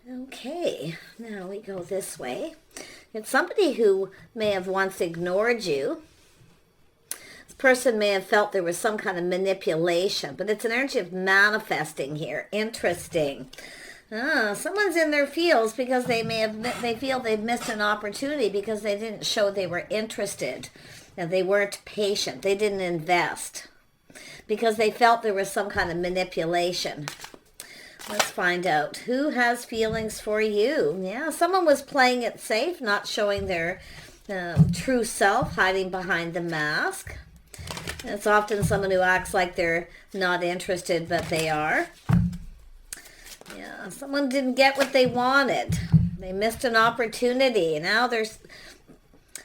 Okay, now we go this way. It's somebody who may have once ignored you. This person may have felt there was some kind of manipulation, but it's an energy of manifesting here. Interesting. Someone's in their feels because they feel they've missed an opportunity because they didn't show they were interested. And they weren't patient. They didn't invest because they felt there was some kind of manipulation. Let's find out who has feelings for you. Yeah, someone was playing it safe, not showing their true self, hiding behind the mask. It's often someone who acts like they're not interested, but they are. Yeah, someone didn't get what they wanted. They missed an opportunity. Now they're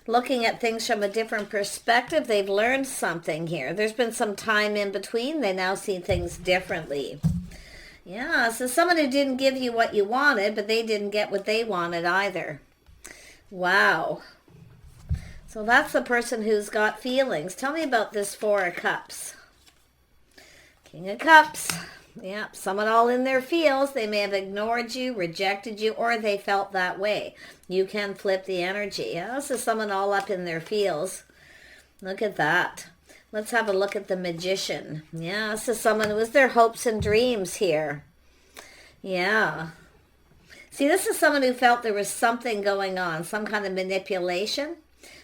looking at things from a different perspective. They've learned something here. There's been some time in between. They now see things differently. Yeah, so someone who didn't give you what you wanted, but they didn't get what they wanted either. Wow. So that's the person who's got feelings. Tell me about this Four of Cups. King of Cups. Yeah, someone all in their feels. They may have ignored you, rejected you, or they felt that way. You can flip the energy. Yeah, this is someone all up in their feels. Look at that. Let's have a look at the Magician. Yeah, this is someone who was their hopes and dreams here. Yeah. See, this is someone who felt there was something going on, some kind of manipulation.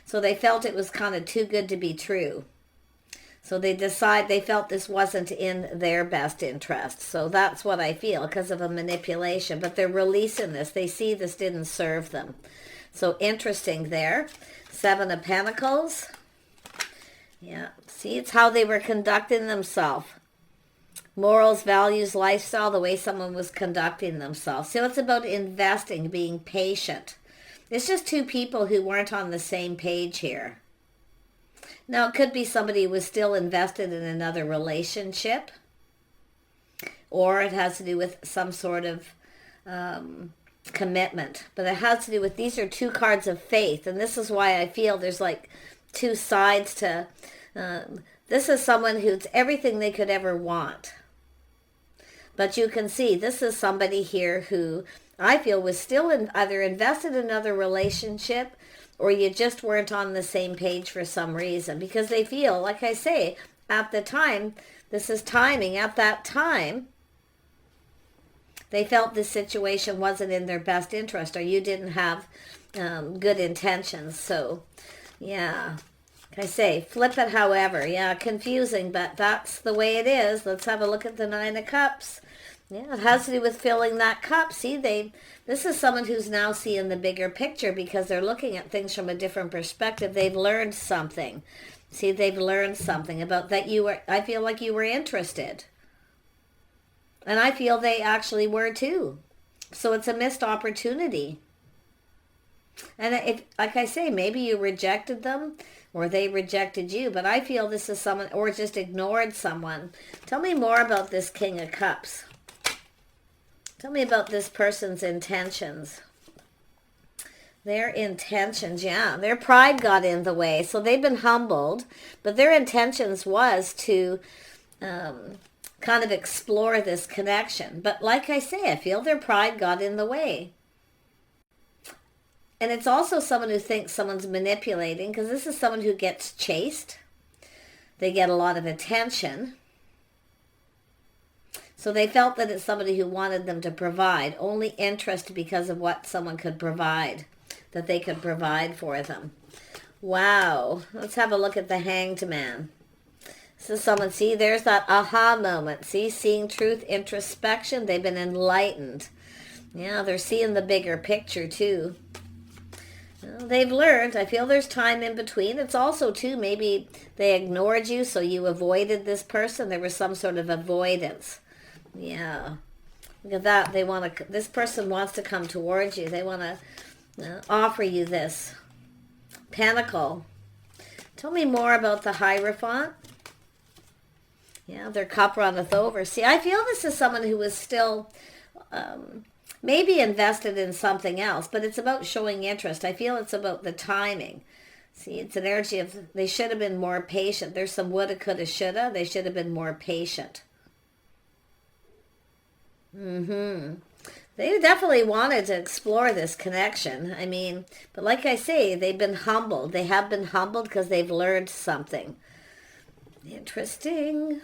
So they felt it was kind of too good to be true. So they felt this wasn't in their best interest. So that's what I feel, because of a manipulation. But they're releasing this. They see this didn't serve them. So interesting there. Seven of Pentacles. Yeah, see, it's how they were conducting themselves. Morals, values, lifestyle, the way someone was conducting themselves. So it's about investing, being patient. It's just two people who weren't on the same page here. Now, it could be somebody who was still invested in another relationship, or it has to do with some sort of commitment. But it has to do with, these are two cards of faith, and this is why I feel there's like two sides to, this is someone who's everything they could ever want. But you can see, this is somebody here who I feel was still either invested in another relationship, or you just weren't on the same page for some reason. Because they feel, like I say, at the time, this is timing, at that time, they felt this situation wasn't in their best interest, or you didn't have good intentions. So, yeah. Like I say, flip it however. Yeah, confusing, but that's the way it is. Let's have a look at the Nine of Cups. Yeah, it has to do with filling that cup. See, this is someone who's now seeing the bigger picture because they're looking at things from a different perspective. They've learned something. See, they've learned something about that I feel like you were interested. And I feel they actually were too. So it's a missed opportunity. And if, like I say, maybe you rejected them or they rejected you, but I feel this is someone, or just ignored someone. Tell me more about this King of Cups. Tell me about this person's intentions. Their intentions, yeah. Their pride got in the way. So they've been humbled. But their intentions was to kind of explore this connection. But like I say, I feel their pride got in the way. And it's also someone who thinks someone's manipulating, because this is someone who gets chased. They get a lot of attention. So they felt that it's somebody who wanted them to provide, only interest because of what someone could provide, that they could provide for them. Wow. Let's have a look at the Hanged Man. So someone, see, there's that aha moment. See, seeing truth, introspection. They've been enlightened. Yeah, they're seeing the bigger picture too. Well, they've learned. I feel there's time in between. It's also too, maybe they ignored you, so you avoided this person. There was some sort of avoidance. Yeah. Look at that. This person wants to come towards you. They want to offer you this. Pentacle. Tell me more about the Hierophant. Yeah, their cup runneth over. See, I feel this is someone who was still maybe invested in something else, but it's about showing interest. I feel it's about the timing. See, it's an energy of they should have been more patient. There's some woulda, coulda, shoulda. They should have been more patient. They definitely wanted to explore this connection. I mean, but like I say, they've been humbled. They have been humbled because they've learned something. Interesting.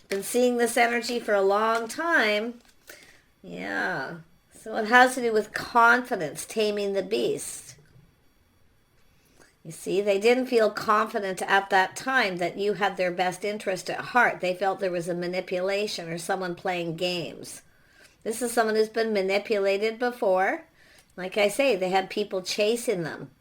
Been seeing this energy for a long time. Yeah. So it has to do with confidence, taming the beast. You see, they didn't feel confident at that time that you had their best interest at heart. They felt there was a manipulation or someone playing games. This is someone who's been manipulated before. Like I say, they had people chasing them.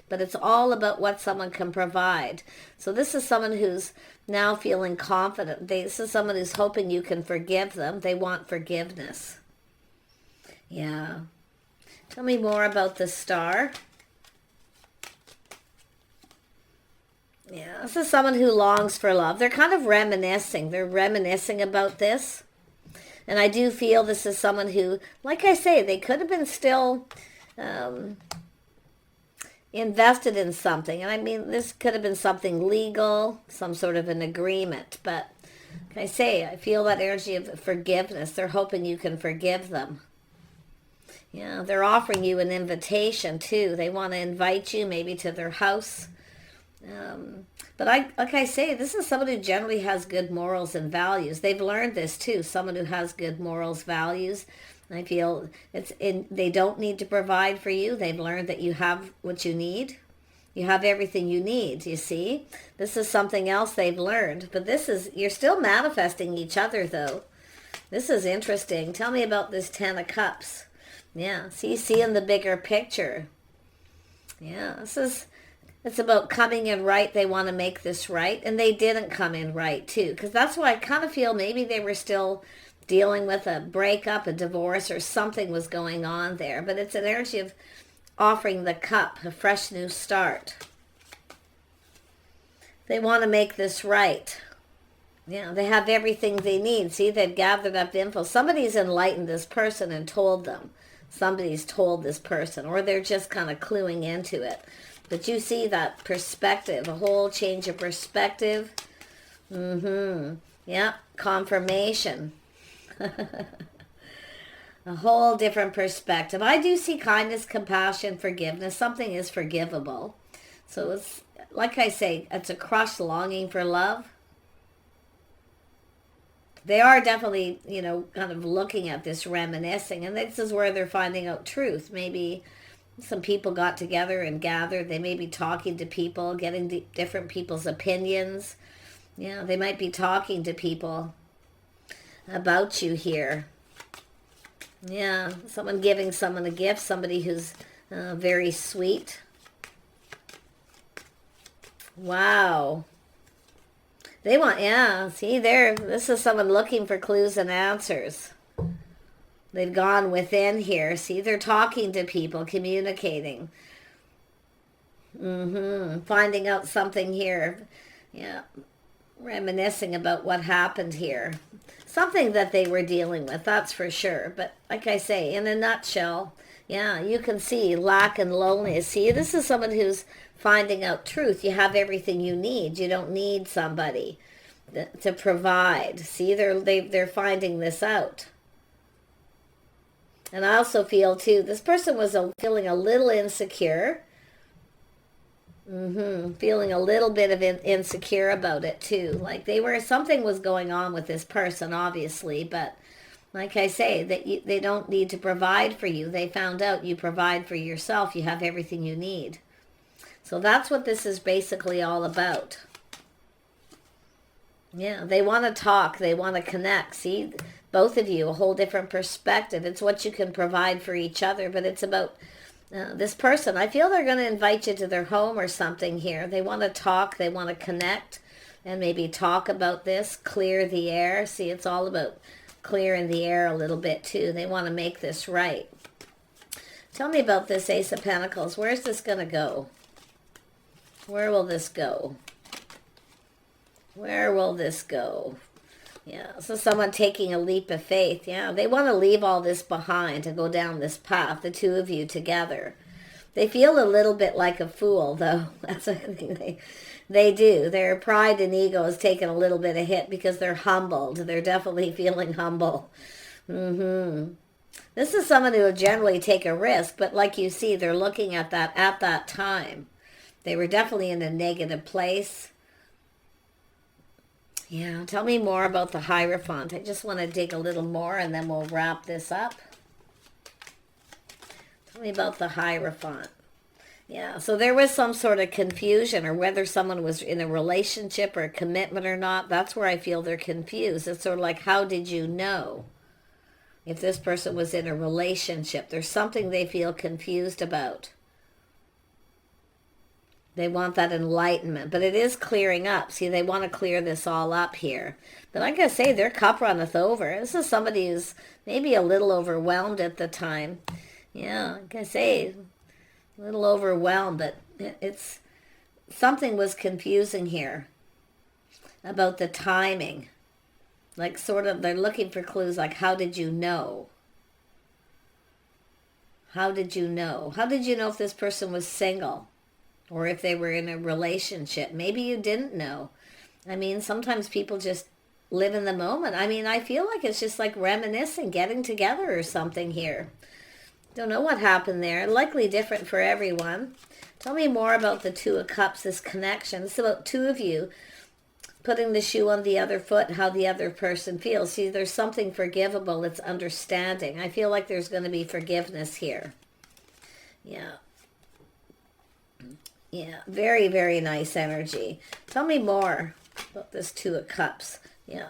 But it's all about what someone can provide. So this is someone who's now feeling confident. This is someone who's hoping you can forgive them. They want forgiveness. Yeah. Tell me more about the star. Yeah, this is someone who longs for love. They're kind of reminiscing. They're reminiscing about this. And I do feel this is someone who, like I say, they could have been still invested in something. And I mean, this could have been something legal, some sort of an agreement. But like I say, I feel that energy of forgiveness. They're hoping you can forgive them. Yeah, they're offering you an invitation too. They want to invite you maybe to their house. But like I say, this is someone who generally has good morals and values. They've learned this too. Someone who has good morals, values. I feel they don't need to provide for you. They've learned that you have what you need. You have everything you need, you see. This is something else they've learned. But you're still manifesting each other though. This is interesting. Tell me about this 10 of Cups. Yeah, seeing the bigger picture. Yeah, it's about coming in right. They want to make this right. And they didn't come in right, too. Because that's why I kind of feel maybe they were still dealing with a breakup, a divorce, or something was going on there. But it's an energy of offering the cup, a fresh new start. They want to make this right. Yeah, they have everything they need. See, they've gathered up info. Somebody's enlightened this person and told them. Somebody's told this person. Or they're just kind of cluing into it. But you see that perspective, a whole change of perspective. Yeah, confirmation. A whole different perspective. I do see kindness, compassion, forgiveness. Something is forgivable. So it's, like I say, it's a crushed longing for love. They are definitely, kind of looking at this, reminiscing. And this is where they're finding out truth. Maybe some people got together and gathered. They may be talking to people, getting different people's opinions. Yeah, they might be talking to people about you here. Yeah, someone giving someone a gift, somebody who's very sweet. Wow. They want, see there, this is someone looking for clues and answers. They've gone within here. See, they're talking to people, communicating. Finding out something here. Yeah. Reminiscing about what happened here. Something that they were dealing with, that's for sure. But like I say, in a nutshell, yeah, you can see lack and loneliness. See, this is someone who's finding out truth. You have everything you need. You don't need somebody to provide. See, they're finding this out. And I also feel, too, this person was feeling a little insecure. Feeling a little bit of insecure about it, too. Like something was going on with this person, obviously. But like I say, they don't need to provide for you. They found out you provide for yourself. You have everything you need. So that's what this is basically all about. Yeah, they want to talk. They want to connect. See, both of you, a whole different perspective. It's what you can provide for each other, but it's about this person. I feel they're going to invite you to their home or something here. They want to talk. They want to connect and maybe talk about this, clear the air. See, it's all about clearing the air a little bit, too. They want to make this right. Tell me about this Ace of Pentacles. Where's this going to go? Where will this go? Where will this go? Yeah, so someone taking a leap of faith. Yeah, they want to leave all this behind and go down this path, the two of you together. They feel a little bit like a fool, though. That's what I think they do. Their pride and ego is taking a little bit of hit because they're humbled. They're definitely feeling humble. This is someone who will generally take a risk, but like you see, they're looking at that time. They were definitely in a negative place. Yeah, tell me more about the Hierophant. I just want to dig a little more and then we'll wrap this up. Tell me about the Hierophant. Yeah, so there was some sort of confusion, or whether someone was in a relationship or a commitment or not. That's where I feel they're confused. It's sort of like, how did you know if this person was in a relationship? There's something they feel confused about. They want that enlightenment, but it is clearing up. See, they want to clear this all up here. But like I say, their cup runneth over. This is somebody who's maybe a little overwhelmed at the time. Yeah, like I say, a little overwhelmed, but it's something was confusing here about the timing. Like sort of, they're looking for clues like, how did you know? How did you know? How did you know if this person was single? Or if they were in a relationship? Maybe you didn't know. I mean, sometimes people just live in the moment. I mean, I feel like it's just like reminiscing, getting together or something here. Don't know what happened there. Likely different for everyone. Tell me more about the Two of Cups, this connection. It's about two of you putting the shoe on the other foot, how the other person feels. See, there's something forgivable. It's understanding. I feel like there's going to be forgiveness here. Yeah. Yeah, very, very nice energy. Tell me more about this Two of Cups. Yeah.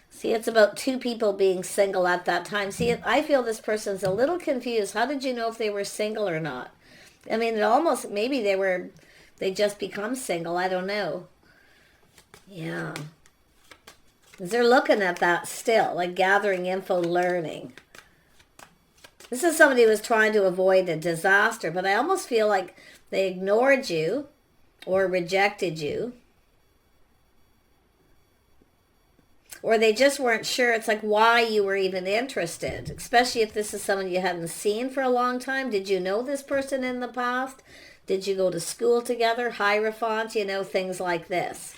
See, it's about two people being single at that time. See, I feel this person's a little confused. How did you know if they were single or not? I mean, it almost, maybe they just become single. I don't know. Yeah. They're looking at that still, like gathering info, learning. This is somebody who was trying to avoid a disaster, but I almost feel like they ignored you or rejected you. Or they just weren't sure. It's like why you were even interested, especially if this is someone you hadn't seen for a long time. Did you know this person in the past? Did you go to school together? Hierophant, you know, things like this.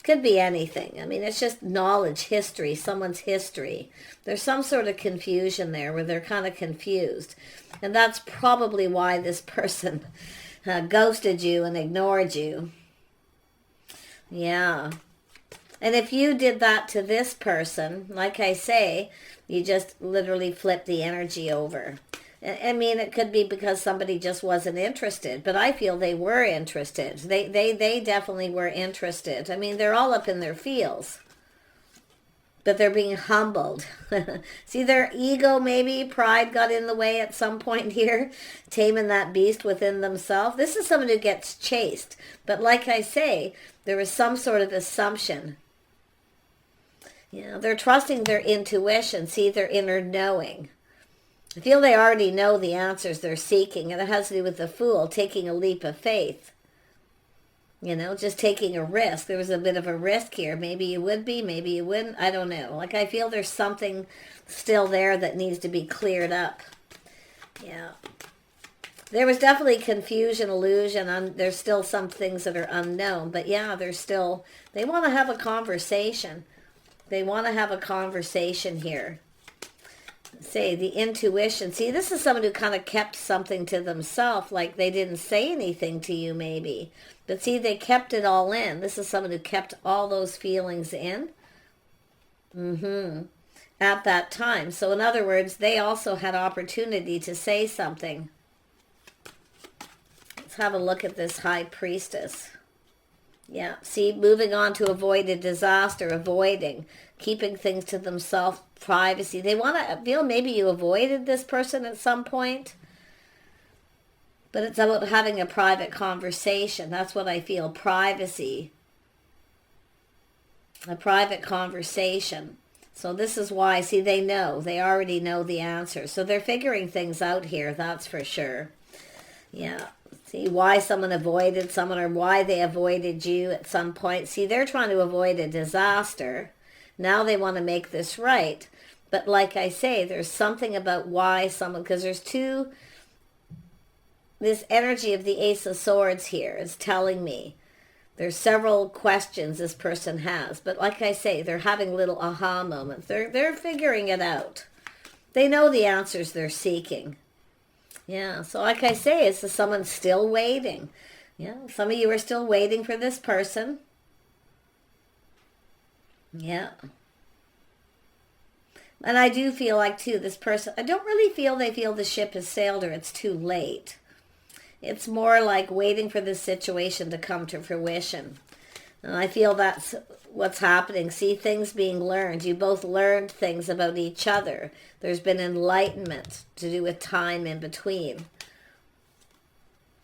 Could be anything. I mean, it's just knowledge, history, someone's history. There's some sort of confusion there where they're kind of confused. And that's probably why this person ghosted you and ignored you. Yeah. And if you did that to this person, like I say, you just literally flip the energy over. I mean, it could be because somebody just wasn't interested, but I feel they were interested. They definitely were interested. I mean, they're all up in their feels, but they're being humbled. See, their ego, maybe pride got in the way at some point here, taming that beast within themselves. This is someone who gets chased, but like I say, there was some sort of assumption. You know, they're trusting their intuition, see, their inner knowing. I feel they already know the answers they're seeking, and it has to do with the Fool, taking a leap of faith. You know, just taking a risk. There was a bit of a risk here. Maybe you would be, maybe you wouldn't. I don't know. Like, I feel there's something still there that needs to be cleared up. Yeah. There was definitely confusion, illusion. There's still some things that are unknown. But yeah, there's still, they want to have a conversation. They want to have a conversation here. Say the intuition. See, this is someone who kind of kept something to themselves, like they didn't say anything to you maybe. But see, they kept it all in. This is someone who kept all those feelings in. At that time. So in other words, they also had opportunity to say something. Let's have a look at this High Priestess. Yeah, see, moving on to avoid a disaster, avoiding, keeping things to themselves, privacy. They want to feel maybe you avoided this person at some point, but it's about having a private conversation. That's what I feel, privacy. A private conversation. So this is why, see, they know. They already know the answer. So they're figuring things out here, that's for sure. Yeah. See, why someone avoided someone or why they avoided you at some point. See, they're trying to avoid a disaster. Now they want to make this right. But like I say, there's something about why someone, because there's two, this energy of the Ace of Swords here is telling me there's several questions this person has. But like I say, they're having little aha moments. They're figuring it out. They know the answers they're seeking. Yeah, so like I say, it's someone still waiting. Yeah, some of you are still waiting for this person. Yeah. And I do feel like, too, this person, I don't really feel they feel the ship has sailed or it's too late. It's more like waiting for this situation to come to fruition. And I feel that's what's happening. See things being learned. You both learned things about each other. There's been enlightenment to do with time in between.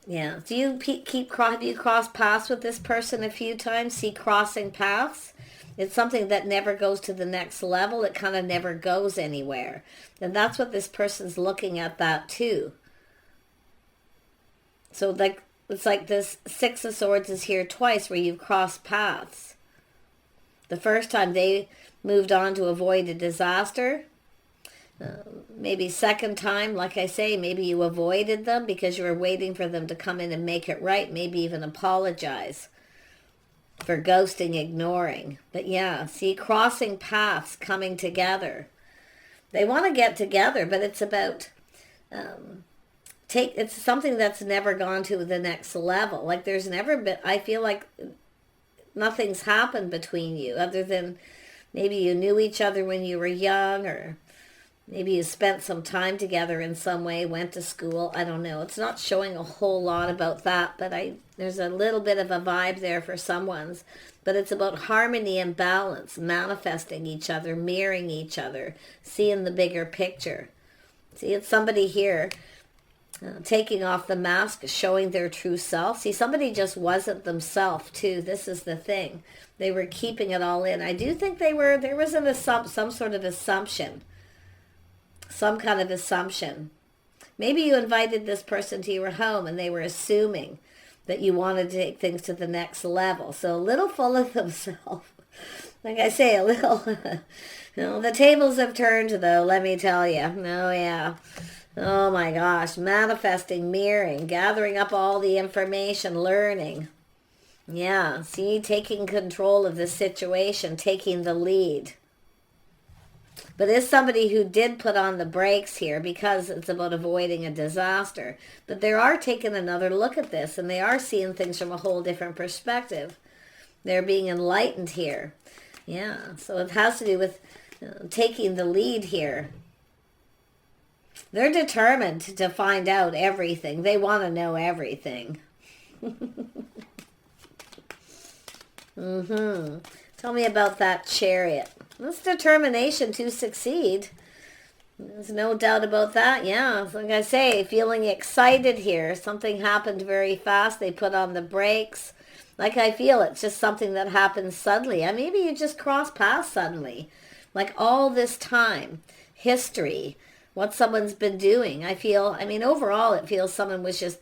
Yeah. Do you have you crossed paths with this person a few times? See crossing paths? It's something that never goes to the next level. It kind of never goes anywhere. And that's what this person's looking at that too. So like it's like this Six of Swords is here twice where you've crossed paths. The first time they moved on to avoid a disaster. Maybe second time, like I say, maybe you avoided them because you were waiting for them to come in and make it right. Maybe even apologize for ghosting, ignoring. But yeah, see, crossing paths, coming together. They want to get together, but it's about... it's something that's never gone to the next level. Like there's never been, I feel like nothing's happened between you other than maybe you knew each other when you were young, or maybe you spent some time together in some way, went to school. I don't know. It's not showing a whole lot about that, but there's a little bit of a vibe there for someone's. But it's about harmony and balance, manifesting each other, mirroring each other, seeing the bigger picture. See, it's somebody here taking off the mask, showing their true self. See, somebody just wasn't themselves too. This is the thing. They were keeping it all in. I do think there was some sort of assumption. Some kind of assumption. Maybe you invited this person to your home and they were assuming that you wanted to take things to the next level. So a little full of themselves. Like I say, a little, the tables have turned though, let me tell you. Oh yeah. Oh my gosh, manifesting, mirroring, gathering up all the information, learning. Yeah, see, taking control of the situation, taking the lead. But it's somebody who did put on the brakes here because it's about avoiding a disaster. But they are taking another look at this, and they are seeing things from a whole different perspective. They're being enlightened here. Yeah, so it has to do with taking the lead here. They're determined to find out everything. They want to know everything. Tell me about that Chariot. That's determination to succeed. There's no doubt about that. Yeah, like I say, feeling excited here. Something happened very fast. They put on the brakes. Like I feel it's just something that happens suddenly. Maybe you just cross paths suddenly. Like all this time. History. What someone's been doing. Overall it feels someone was just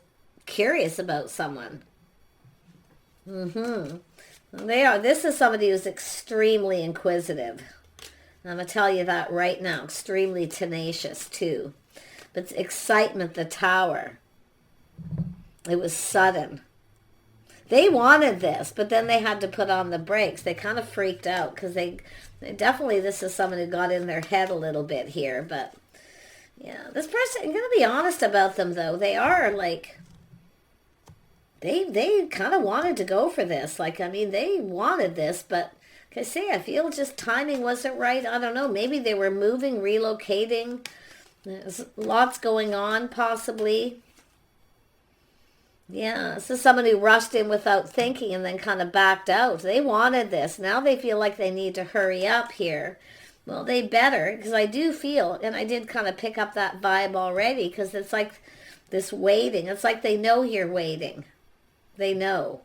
curious about someone. They are. This is somebody who's extremely inquisitive. I'm going to tell you that right now. Extremely tenacious too. But it's excitement, the Tower. It was sudden. They wanted this, but then they had to put on the brakes. They kind of freaked out because they definitely, this is someone who got in their head a little bit here, but yeah, this person, I'm going to be honest about them, though. They are, like, they kind of wanted to go for this. They wanted this, but, like I say, I feel just timing wasn't right. I don't know. Maybe they were moving, relocating. There's lots going on, possibly. Yeah, this is someone who rushed in without thinking and then kind of backed out. They wanted this. Now they feel like they need to hurry up here. Well, they better, because I do feel, and I did kind of pick up that vibe already, because it's like this waiting. It's like they know you're waiting. They know.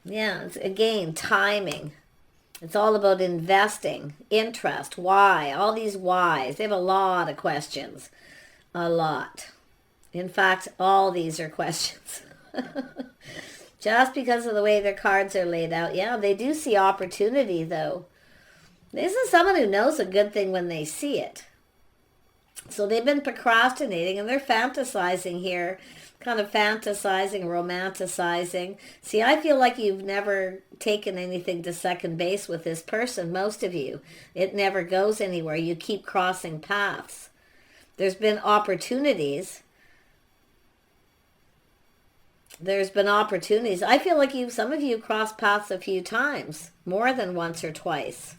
Yeah, it's, again, timing. It's all about investing, interest, why, all these whys. They have a lot of questions. A lot. In fact, all these are questions. Just because of the way their cards are laid out. Yeah, they do see opportunity, though. This is someone who knows a good thing when they see it. So they've been procrastinating and they're fantasizing here, kind of fantasizing, romanticizing. See, I feel like you've never taken anything to second base with this person, most of you. It never goes anywhere. You keep crossing paths. There's been opportunities. There's been opportunities. I feel like some of you crossed paths a few times, more than once or twice.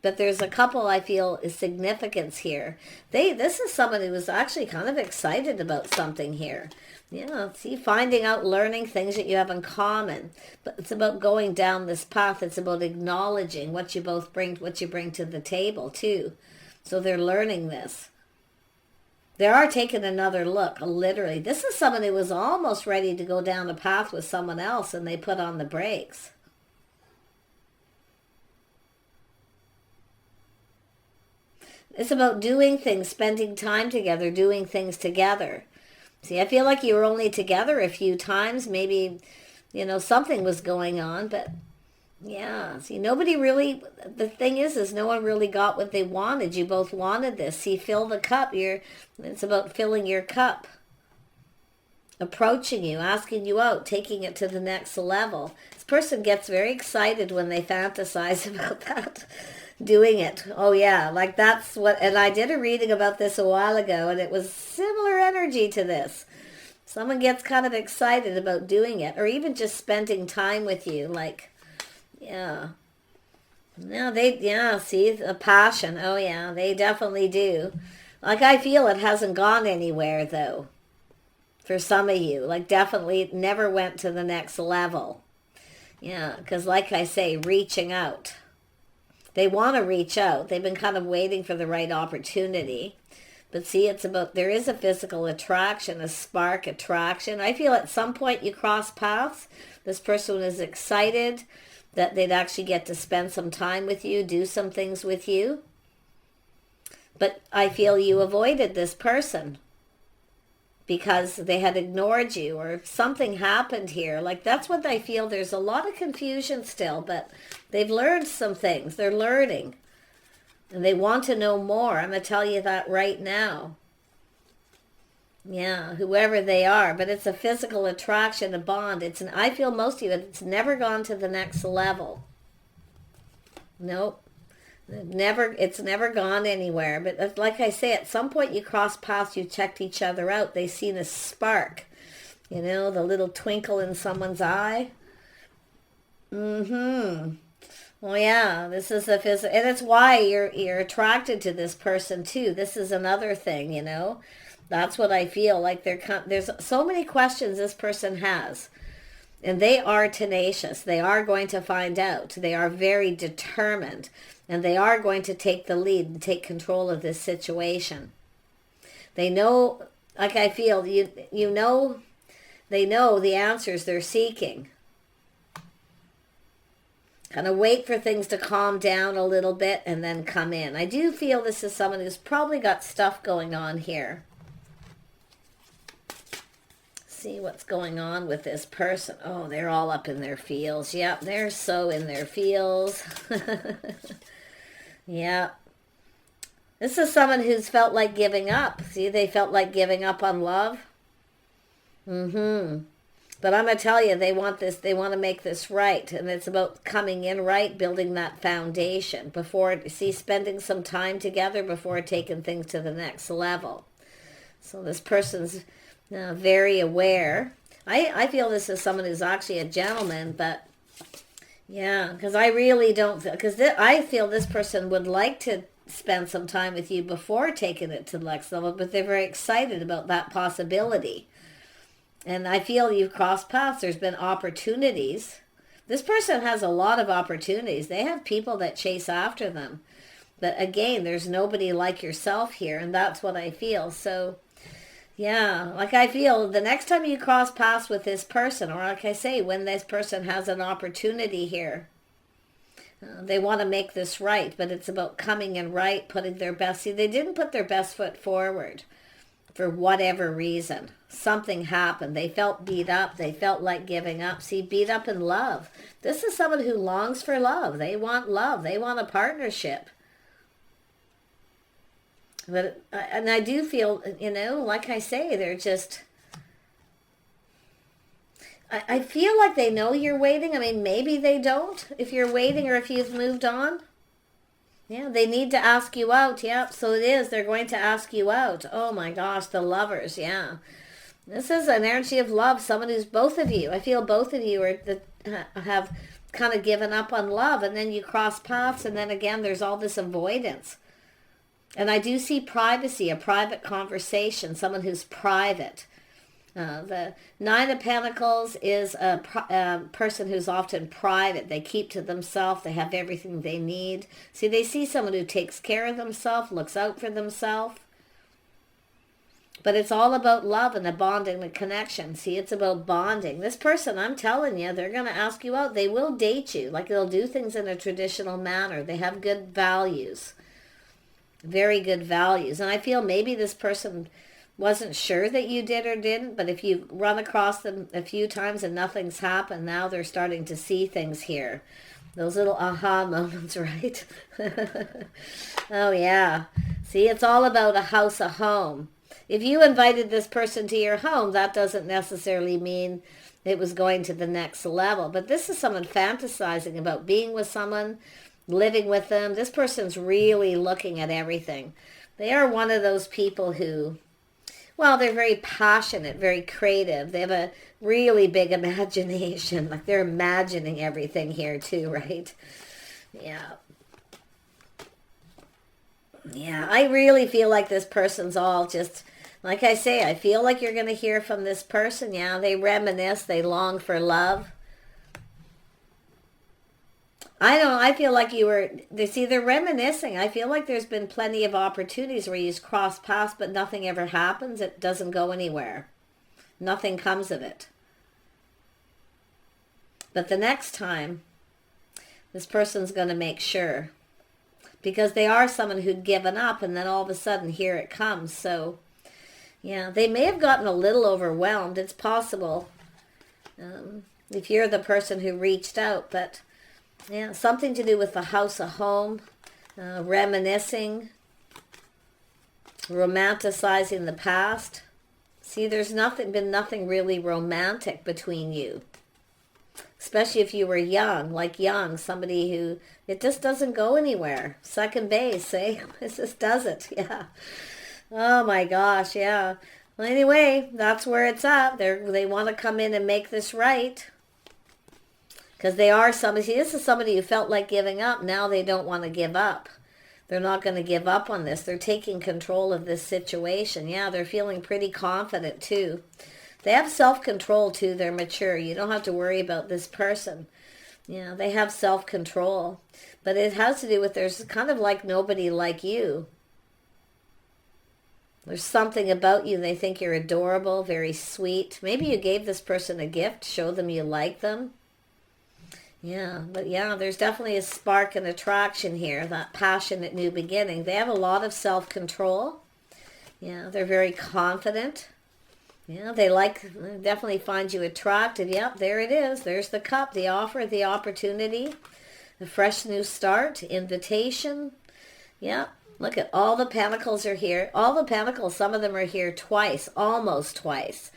But there's a couple I feel is significance here. This is someone who was actually kind of excited about something here. Yeah, see, finding out, learning things that you have in common. But it's about going down this path. It's about acknowledging what you both bring, what you bring to the table too. So they're learning this. They are taking another look, literally. This is someone who was almost ready to go down a path with someone else and they put on the brakes. It's about doing things, spending time together, doing things together. See, I feel like you were only together a few times. Maybe, something was going on, but yeah. See, nobody really, the thing is no one really got what they wanted. You both wanted this. See, fill the cup. It's about filling your cup. Approaching you, asking you out, taking it to the next level. This person gets very excited when they fantasize about that. Doing it. Oh yeah, like that's what, and I did a reading about this a while ago and it was similar energy to this. Someone gets kind of excited about doing it or even just spending time with you, like, yeah. No, see, the passion. Oh yeah, they definitely do. Like I feel it hasn't gone anywhere though. For some of you, like definitely it never went to the next level. Yeah, because like I say, reaching out. They want to reach out. They've been kind of waiting for the right opportunity. But see, it's about, there is a physical attraction, a spark attraction. I feel at some point you cross paths. This person is excited that they'd actually get to spend some time with you, do some things with you. But I feel you avoided this person because they had ignored you or something happened here. Like that's what I feel. There's a lot of confusion still, but they've learned some things. They're learning. And they want to know more. I'm going to tell you that right now. Yeah, whoever they are. But it's a physical attraction, a bond. I feel most of you, it's never gone to the next level. Nope. It's never gone anywhere. But like I say, at some point you cross paths, you checked each other out. They seen a spark. The little twinkle in someone's eye. Well, yeah, this is a physical, and it's why you're attracted to this person too. This is another thing, That's what I feel like. There's so many questions this person has. And they are tenacious. They are going to find out. They are very determined. And they are going to take the lead and take control of this situation. They know, like I feel, they know the answers they're seeking. Kind of wait for things to calm down a little bit and then come in. I do feel this is someone who's probably got stuff going on here. See what's going on with this person. Oh, they're all up in their feels. Yep, they're so in their feels. Yeah. This is someone who's felt like giving up. See, they felt like giving up on love. But I'm going to tell you, they want to make this right. And it's about coming in right, building that foundation spending some time together before taking things to the next level. So this person's very aware. I feel this is someone who's actually a gentleman, but yeah, because I really don't, because I feel this person would like to spend some time with you before taking it to the next level, but they're very excited about that possibility. And I feel you've crossed paths. There's been opportunities. This person has a lot of opportunities. They have people that chase after them. But again, there's nobody like yourself here, and that's what I feel. So yeah, like I feel the next time you cross paths with this person, or like I say, when this person has an opportunity here, they want to make this right, but it's about coming in right, putting their best. See, they didn't put their best foot forward for whatever reason. Something happened. They felt beat up. They felt like giving up. See, beat up in love. This is someone who longs for love. They want love. They want a partnership. But, and I do feel, you know, like I say, they're just, I feel like they know you're waiting. I mean, maybe they don't, if you're waiting or if you've moved on. Yeah, they need to ask you out. Yep, so it is. They're going to ask you out. Oh my gosh, the lovers, yeah. This is an energy of love. Someone who's both of you. I feel both of you are have kind of given up on love, and then you cross paths, and then again, there's all this avoidance. And I do see privacy, a private conversation, someone who's private. The Nine of Pentacles is a person who's often private. They keep to themselves. They have everything they need. See, they see someone who takes care of themselves, looks out for themselves. But it's all about love and a bonding, a connection. See, it's about bonding. This person, I'm telling you, they're going to ask you out. They will date you. Like, they'll do things in a traditional manner. They have good values. Very good values. And I feel maybe this person wasn't sure that you did or didn't, but if you run across them a few times and nothing's happened, now they're starting to see things here. Those little aha moments, right? Oh, yeah. See, it's all about a house, a home. If you invited this person to your home, that doesn't necessarily mean it was going to the next level. But this is someone fantasizing about being with someone, living with them. This person's really looking at everything. They are one of those people who, well, they're very passionate, very creative. They have a really big imagination. Like, they're imagining everything here too, right? Yeah. Yeah, I really feel like this person's all just, like I say, I feel like you're going to hear from this person. Yeah, they reminisce, they long for love. I feel like they're reminiscing. I feel like there's been plenty of opportunities where you just cross paths, but nothing ever happens. It doesn't go anywhere. Nothing comes of it. But the next time, this person's going to make sure. Because they are someone who'd given up, and then all of a sudden, here it comes. So, yeah, they may have gotten a little overwhelmed. It's possible. If you're the person who reached out, but yeah, something to do with the house, a home, reminiscing, romanticizing the past. See, there's been nothing really romantic between you. Especially if you were young, somebody who, it just doesn't go anywhere. Second base, eh? It just doesn't, yeah. Oh my gosh, yeah. Well, anyway, that's where it's at. They want to come in and make this right. Because they are somebody, see, this is somebody who felt like giving up. Now they don't want to give up. They're not going to give up on this. They're taking control of this situation. Yeah, they're feeling pretty confident too. They have self-control too. They're mature. You don't have to worry about this person. Yeah, they have self-control. But it has to do with there's kind of like nobody like you. There's something about you. They think you're adorable, very sweet. Maybe you gave this person a gift, show them you like them. Yeah, but yeah, there's definitely a spark and attraction here, that passionate new beginning. They have a lot of self-control. Yeah, they're very confident. Yeah, they definitely find you attractive. Yep, there it is. There's the cup, the offer, the opportunity, a fresh new start, invitation. Yep, look at all the pentacles are here. All the pentacles, some of them are here twice, almost twice.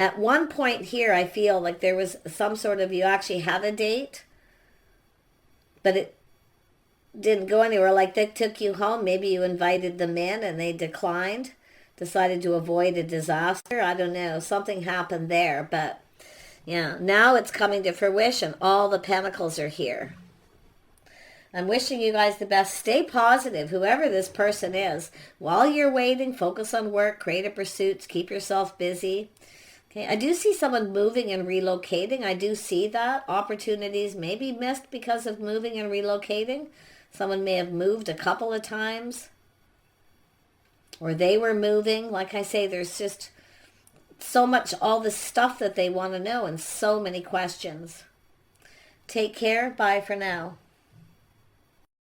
At one point here, I feel like there was some sort of, you actually had a date, but it didn't go anywhere. Like they took you home. Maybe you invited them in and they declined, decided to avoid a disaster. I don't know. Something happened there. But yeah, now it's coming to fruition. All the pentacles are here. I'm wishing you guys the best. Stay positive, whoever this person is. While you're waiting, focus on work, creative pursuits, keep yourself busy. Okay, I do see someone moving and relocating. I do see that. Opportunities may be missed because of moving and relocating. Someone may have moved a couple of times. Or they were moving. Like I say, there's just so much, all the stuff that they want to know and so many questions. Take care. Bye for now.